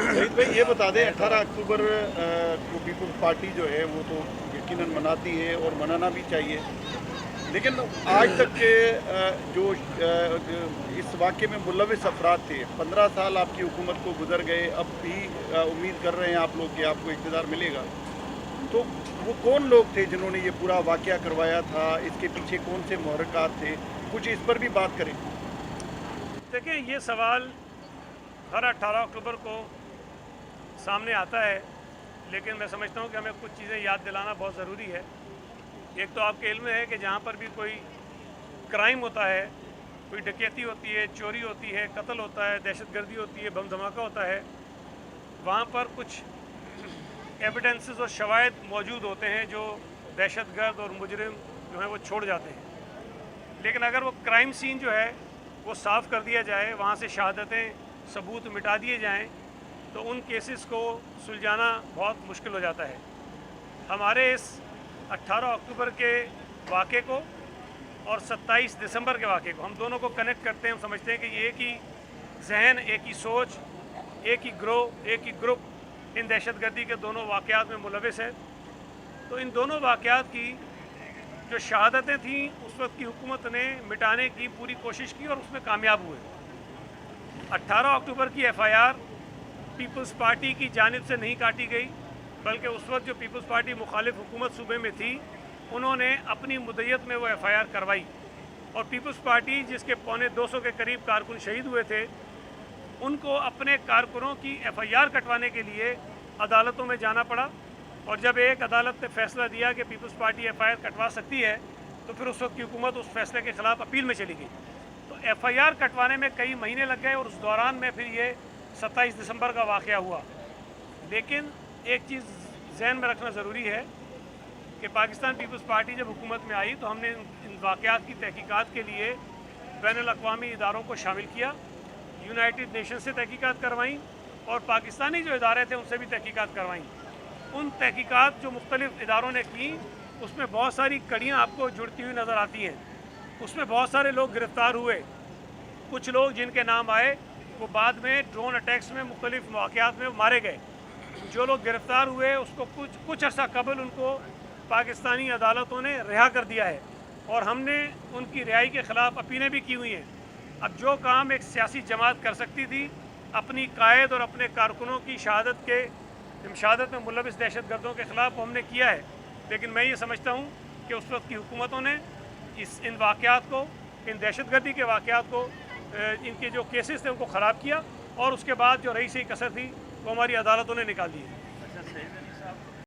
शहीद भाई ये बता दें 18 अक्टूबर को पीपल्स पार्टी जो है वो तो यकीनन मनाती है और मनाना भी चाहिए, लेकिन आज तक के इस वाक़े में मुलविस अफराद थे, 15 साल आपकी हुकूमत को गुजर गए, अब भी उम्मीद कर रहे हैं आप लोग कि आपको इक़्तिदार मिलेगा, तो वो कौन लोग थे जिन्होंने ये पूरा वाक़या करवाया था, इसके पीछे कौन से मुहर्रिकात थे, कुछ इस पर भी बात करें। देखिए, ये सवाल हर 18 अक्टूबर को सामने आता है, लेकिन मैं समझता हूँ कि हमें कुछ चीज़ें याद दिलाना बहुत ज़रूरी है। एक तो आपके इल्म में है कि जहाँ पर भी कोई क्राइम होता है, कोई डकैती होती है, चोरी होती है, कत्ल होता है, दहशतगर्दी होती है, बम धमाका होता है, वहाँ पर कुछ एविडेंसेस और शवाहिद मौजूद होते हैं जो दहशतगर्द और मुजरिम जो है वो छोड़ जाते हैं। लेकिन अगर वो क्राइम सीन जो है वो साफ़ कर दिया जाए, वहाँ से शहादतें, सबूत मिटा दिए जाएं, तो उन केसेस को सुलझाना बहुत मुश्किल हो जाता है। हमारे इस 18 अक्टूबर के वाक़े को और 27 दिसंबर के वाक़े को हम दोनों को कनेक्ट करते हैं। हम समझते हैं कि ये एक ही जहन, एक ही सोच, एक ही ग्रोह, एक ही ग्रुप इन दहशतगर्दी के दोनों वाक़यात में मुलविस है। तो इन दोनों वाक़यात की जो शहादतें थीं उस वक्त की हुकूमत ने मिटाने की पूरी कोशिश की और उसमें कामयाब हुए। 18 अक्टूबर की FIR पीपल्स पार्टी की जानिब से नहीं काटी गई, बल्कि उस वक्त जो पीपल्स पार्टी मुखालिफ हुकूमत सूबे में थी उन्होंने अपनी मुद्दत में वो FIR करवाई, और पीपल्स पार्टी जिसके पौने 200 के करीब कारकुन शहीद हुए थे, उनको अपने कारकुनों की FIR कटवाने के लिए अदालतों में जाना पड़ा। और जब एक अदालत ने फैसला दिया कि पीपल्स पार्टी FIR कटवा सकती है, तो फिर उस वक्त की हुकूमत उस फैसले के ख़िलाफ़ अपील में चली गई। तो FIR कटवाने में कई महीने लग गए और उस दौरान में फिर ये 27 दिसंबर का वाक़या हुआ। लेकिन एक चीज़ ज़हन में रखना ज़रूरी है कि पाकिस्तान पीपल्स पार्टी जब हुकूमत में आई तो हमने इन वाक़यात की तहकीकात के लिए बैनुल-अक़वामी इदारों को शामिल किया, यूनाइटेड नेशन से तहकीकात करवाईं और पाकिस्तानी जो इदारे थे उनसे भी तहकीकात करवाईं। उन तहकीकात जो मुख्तलिफ़ इदारों ने की, उसमें बहुत सारी कड़ियाँ आपको जुड़ती हुई नज़र आती हैं। उसमें बहुत सारे लोग गिरफ़्तार हुए, कुछ लोग जिनके नाम आए वो बाद में ड्रोन अटैक्स में मुख्तलिफ़ वाक़यात में मारे गए। जो लोग गिरफ़्तार हुए उसको कुछ अर्सा कबल उनको पाकिस्तानी अदालतों ने रिहा कर दिया है और हमने उनकी रिहाई के ख़िलाफ़ अपीलें भी की हुई हैं। अब जो काम एक सियासी जमात कर सकती थी, अपनी कायद और अपने कारकुनों की शहादत में मुलविस दहशतगर्दों के ख़िलाफ़ हमने किया है। लेकिन मैं ये समझता हूँ कि उस वक्त की हुकूमतों ने इन वाक़यात को, इन दहशतगर्दी के वाक़यात को, इनके जो केसेस थे उनको ख़राब किया और उसके बाद जो रही सही कसर थी वो हमारी अदालतों ने निकाल दी है।